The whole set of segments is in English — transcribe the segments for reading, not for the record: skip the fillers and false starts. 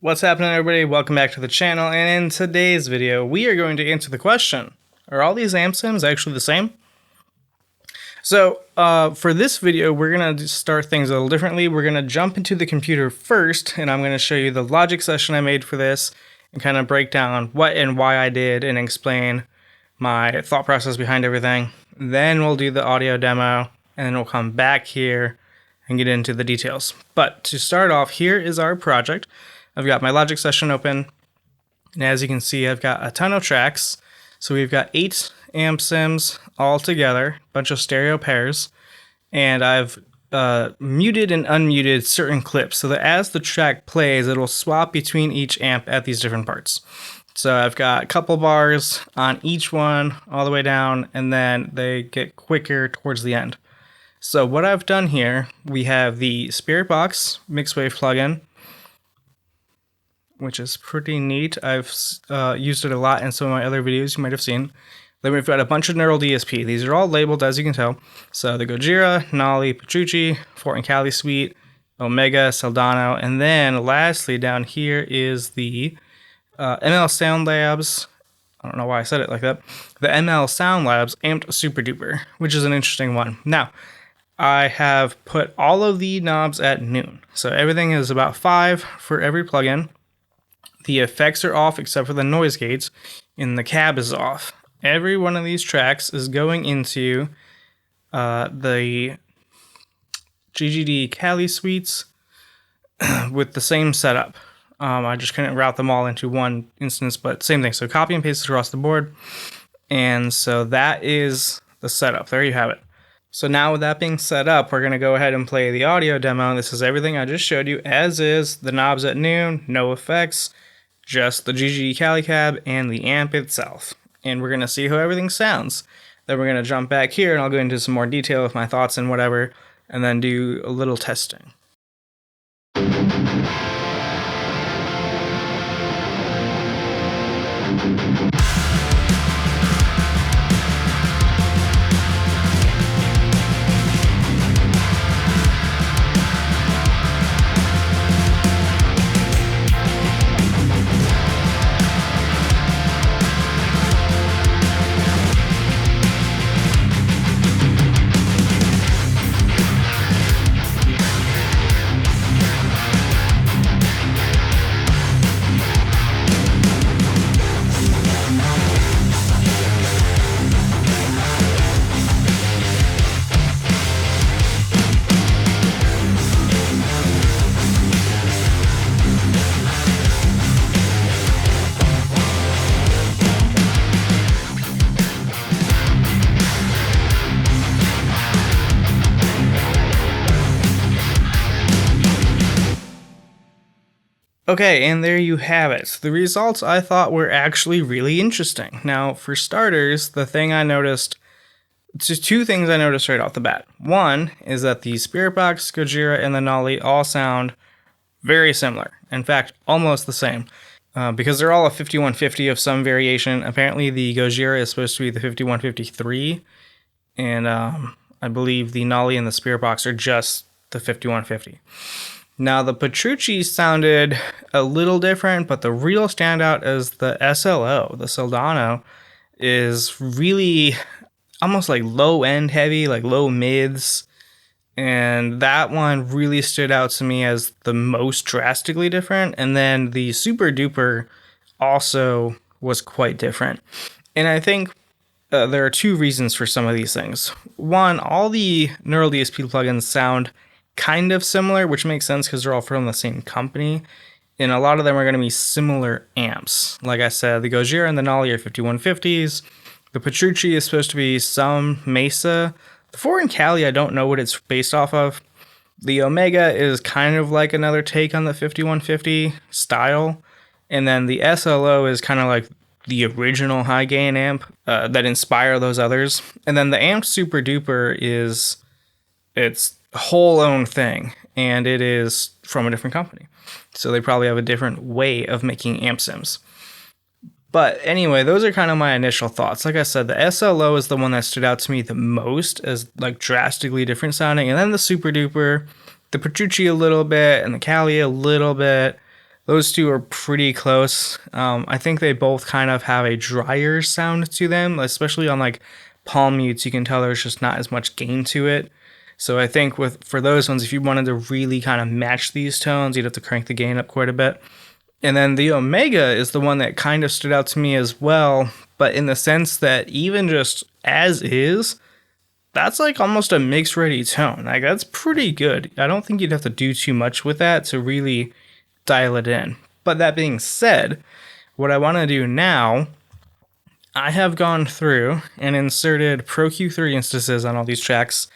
What's happening, everybody? Welcome back to the channel, and in today's video we are going to answer the question, are all these amp sims actually the same? So for this video we're going to start things a little differently. We're going to jump into the computer first, and I'm going to show you the logic session I made for this and kind of break down what and why I did and explain my thought process behind everything. Then we'll do the audio demo, and then we'll come back here and get into the details. But to start off, here is our project. I've got my logic session open, and as you can see, I've got a ton of tracks. So we've got 8 amp sims all together, a bunch of stereo pairs, and I've muted and unmuted certain clips so that as the track plays, it'll swap between each amp at these different parts. So I've got a couple bars on each one all the way down, and then they get quicker towards the end. So what I've done here, we have the Spirit Box Mixwave plugin, which is pretty neat. I've used it a lot in some of my other videos you might have seen. Then we've got a bunch of NeuralDSP. These are all labeled, as you can tell. So the Gojira, Nolly, Petrucci, Fortin Cali Suite, Omega, Soldano, and then lastly down here is the ML Sound Labs. I don't know why I said it like that. The ML Sound Labs Amped Super Duper, which is an interesting one. Now, I have put all of the knobs at noon. So everything is about 5 for every plugin. The effects are off except for the noise gates, and the cab is off. Every one of these tracks is going into the GGD Cali suites with the same setup. I just couldn't route them all into one instance, but same thing. So copy and paste across the board. And so that is the setup. There you have it. So now with that being set up, we're going to go ahead and play the audio demo. This is everything I just showed you as is. The knobs at noon, no effects, just the GGD Cali cab and the amp itself. And we're going to see how everything sounds. Then we're going to jump back here and I'll go into some more detail with my thoughts and whatever, and then do a little testing. Okay, and there you have it. The results I thought were actually really interesting. Now, for starters, the thing I noticed, just 2 things I noticed right off the bat. One is that the Spirit Box, Gojira, and the Nolly all sound very similar. In fact, almost the same. Because they're all a 5150 of some variation. Apparently the Gojira is supposed to be the 5153, and I believe the Nolly and the Spirit Box are just the 5150. Now, the Petrucci sounded a little different, but the real standout is the SLO. The Soldano is really almost like low-end heavy, like low mids, and that one really stood out to me as the most drastically different. And then the Super Duper also was quite different. And I think there are 2 reasons for some of these things. One, all the NeuralDSP plugins sound kind of similar, which makes sense because they're all from the same company, and a lot of them are going to be similar amps. Like I said, the Gojira and the Nolly are 5150s. The Petrucci is supposed to be some Mesa. The Fortin Cali, I don't know what it's based off of. The Omega is kind of like another take on the 5150 style, and then the SLO is kind of like the original high gain amp that inspire those others. And then the amp Super Duper is its whole own thing, and it is from a different company, so they probably have a different way of making amp sims. But anyway, those are kind of my initial thoughts. Like I said, the SLO is the one that stood out to me the most as like drastically different sounding. And then the Super Duper, the Petrucci a little bit, and the Cali a little bit. Those two are pretty close. I think they both kind of have a drier sound to them, especially on like palm mutes. You can tell there's just not as much gain to it. So I think for those ones, if you wanted to really kind of match these tones, you'd have to crank the gain up quite a bit. And then the Omega is the one that kind of stood out to me as well, but in the sense that even just as is, that's like almost a mix ready tone. Like that's pretty good. I don't think you'd have to do too much with that to really dial it in. But that being said, what I want to do now, I have gone through and inserted Pro Q3 instances on all these tracks,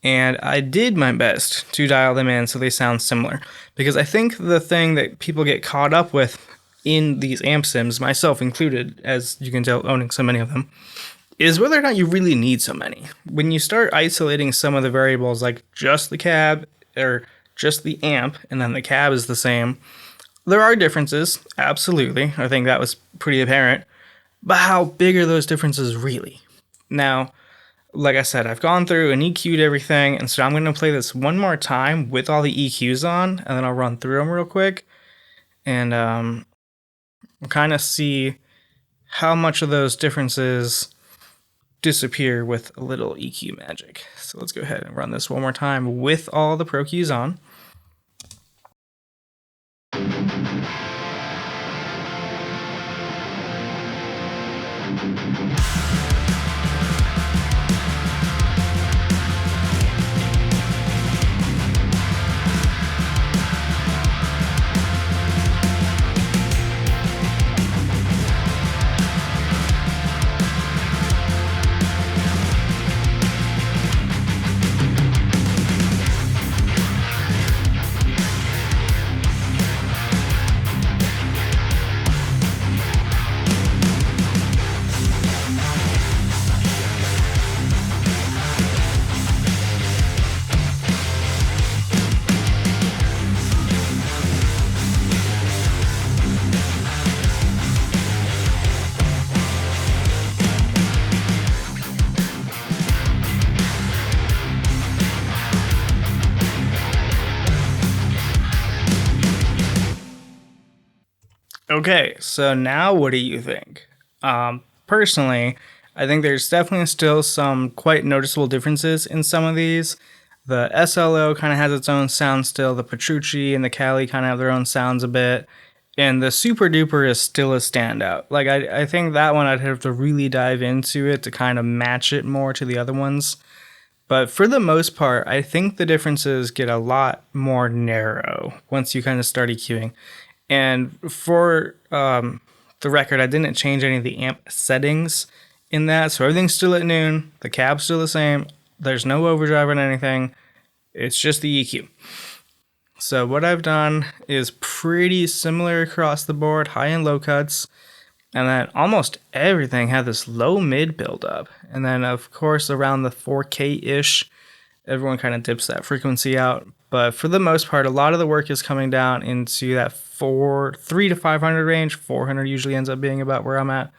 and I did my best to dial them in so they sound similar. Because I think the thing that people get caught up with in these amp sims, myself included, as you can tell owning so many of them, is whether or not you really need so many. When you start isolating some of the variables, like just the cab or just the amp, and then the cab is the same, there are differences, absolutely. I think that was pretty apparent. But how big are those differences really? Now, like I said, I've gone through and EQ'd everything, and so I'm going to play this one more time with all the EQs on, and then I'll run through them real quick, and we'll kind of see how much of those differences disappear with a little EQ magic. So let's go ahead and run this one more time with all the Pro Qs on. Okay, so now what do you think? Personally, I think there's definitely still some quite noticeable differences in some of these. The SLO kind of has its own sound still, the Petrucci and the Cali kind of have their own sounds a bit, and the Super Duper is still a standout. Like, I think that one I'd have to really dive into it to kind of match it more to the other ones. But for the most part, I think the differences get a lot more narrow once you kind of start EQing. And for the record, I didn't change any of the amp settings in that, so everything's still at noon, the cab's still the same, there's no overdrive or anything, it's just the EQ. So what I've done is pretty similar across the board, high and low cuts, and then almost everything had this low mid buildup. And then of course around the 4K-ish, everyone kind of dips that frequency out. But for the most part, a lot of the work is coming down into that 3 to 500 range. 400 usually ends up being about where I'm at.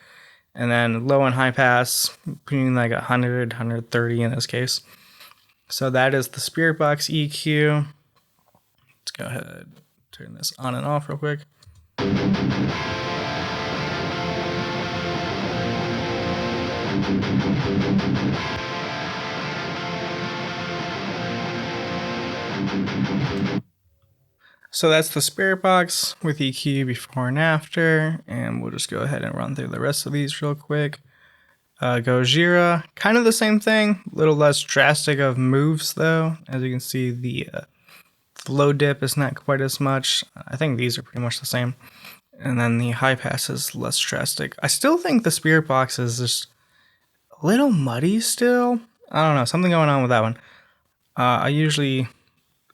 And then low and high pass, between like 100, 130 in this case. So that is the Spirit Box EQ. Let's go ahead and turn this on and off real quick. So that's the Spirit Box with EQ before and after, and we'll just go ahead and run through the rest of these real quick. Gojira, kind of the same thing, a little less drastic of moves though. As you can see, the low dip is not quite as much. I think these are pretty much the same. And then the high pass is less drastic. I still think the Spirit Box is just a little muddy still. I don't know, something going on with that one. I usually,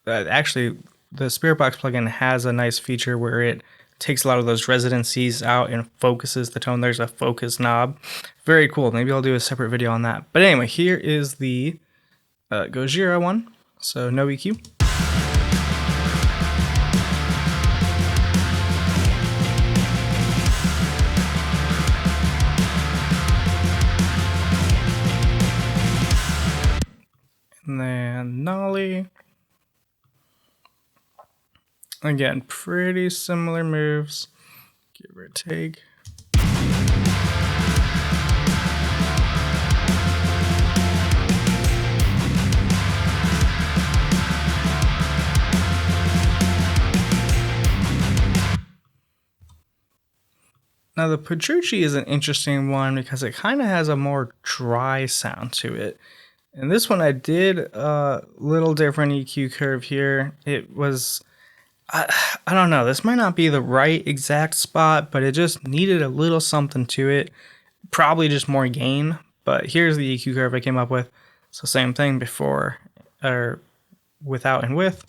actually, the Spirit Box plugin has a nice feature where it takes a lot of those residencies out and focuses the tone. There's a focus knob. Very cool. Maybe I'll do a separate video on that. But anyway, here is the Gojira one. So no EQ. And then Nolly. Again, pretty similar moves, give or take. Now the Petrucci is an interesting one because it kind of has a more dry sound to it. And this one I did a little different EQ curve here. It was, I don't know, this might not be the right exact spot, but it just needed a little something to it. Probably just more gain, but here's the EQ curve I came up with. So same thing before, or without and with.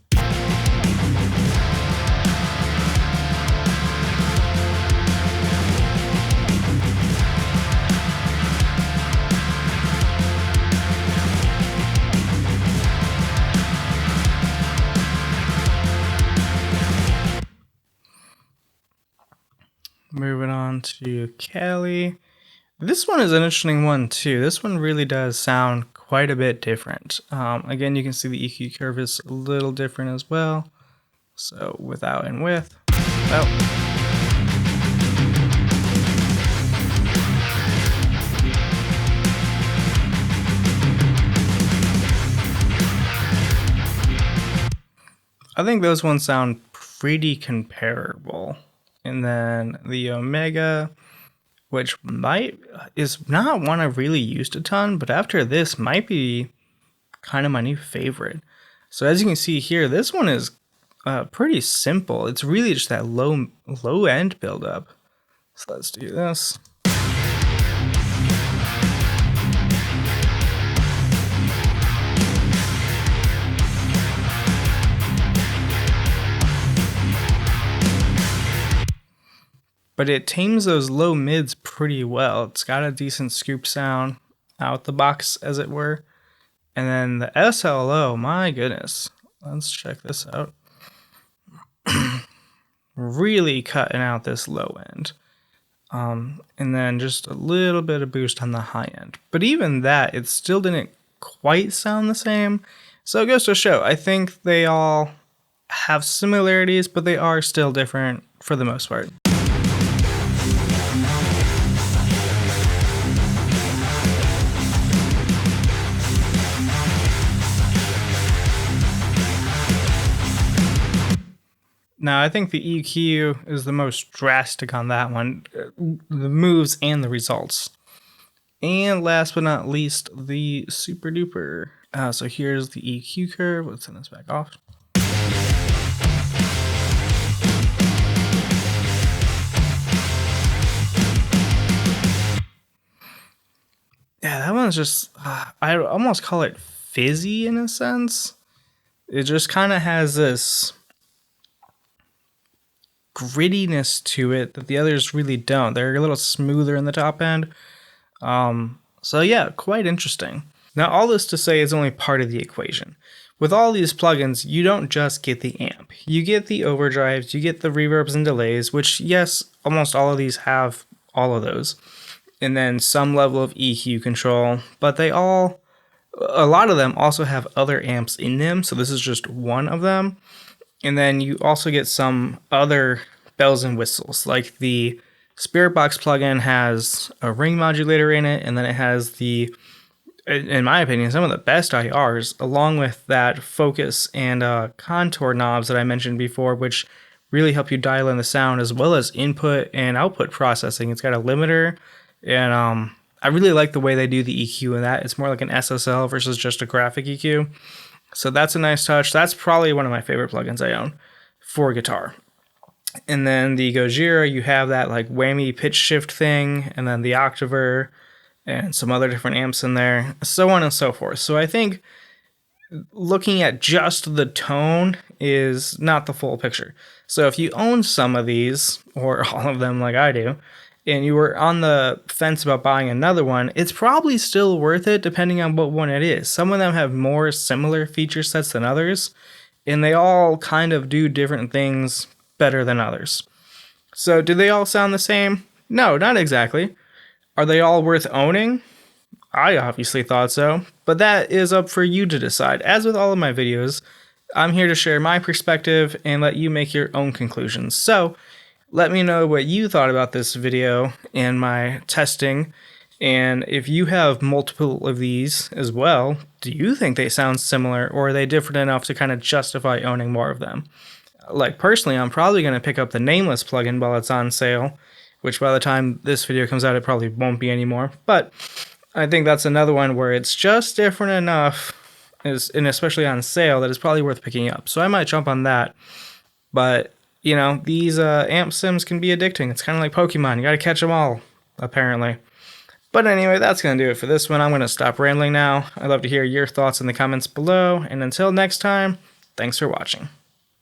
Moving on to Cali. This one is an interesting one too. This one really does sound quite a bit different. Again, you can see the EQ curve is a little different as well. So without and with. Oh. I think those ones sound pretty comparable. And then the Omega, which is not one I've really used a ton, but after this might be kind of my new favorite. So as you can see here, this one is pretty simple. It's really just that low end buildup. So let's do this. But it tames those low mids pretty well. It's got a decent scoop sound out the box, as it were. And then the SLO, my goodness. Let's check this out. Really cutting out this low end. And then just a little bit of boost on the high end. But even that, it still didn't quite sound the same. So it goes to show, I think they all have similarities, but they are still different for the most part. Now, I think the EQ is the most drastic on that one, the moves and the results. And last but not least, the Super Duper. So here's the EQ curve. Let's turn this back off. Yeah, that one's just, I almost call it fizzy in a sense. It just kind of has this grittiness to it that the others really don't. They're a little smoother in the top end. So yeah, quite interesting. Now all this to say is only part of the equation. With all these plugins, you don't just get the amp. You get the overdrives, you get the reverbs and delays, which yes, almost all of these have all of those. And then some level of EQ control, but a lot of them also have other amps in them. So this is just one of them. And then you also get some other bells and whistles, like the Spirit Box plugin has a ring modulator in it, and then it has the, in my opinion, some of the best IRs, along with that focus and contour knobs that I mentioned before, which really help you dial in the sound, as well as input and output processing. It's got a limiter, and I really like the way they do the EQ in that. It's more like an SSL versus just a graphic EQ. So that's a nice touch. That's probably one of my favorite plugins I own for guitar. And then the Gojira, you have that like whammy pitch shift thing, and then the Octaver, and some other different amps in there, so on and so forth. So I think looking at just the tone is not the full picture. So if you own some of these, or all of them like I do, and you were on the fence about buying another one, it's probably still worth it depending on what one it is. Some of them have more similar feature sets than others, and they all kind of do different things better than others. So do they all sound the same? No, not exactly. Are they all worth owning? I obviously thought so, but that is up for you to decide. As with all of my videos, I'm here to share my perspective and let you make your own conclusions. So let me know what you thought about this video and my testing. And if you have multiple of these as well, do you think they sound similar, or are they different enough to kind of justify owning more of them? Like, personally, I'm probably going to pick up the Nameless plugin while it's on sale, which by the time this video comes out, it probably won't be anymore. But I think that's another one where it's just different enough, and especially on sale, that it's probably worth picking up. So I might jump on that. But, you know, these amp sims can be addicting. It's kind of like Pokemon. You got to catch them all, apparently. But anyway, that's going to do it for this one. I'm going to stop rambling now. I'd love to hear your thoughts in the comments below. And until next time, thanks for watching.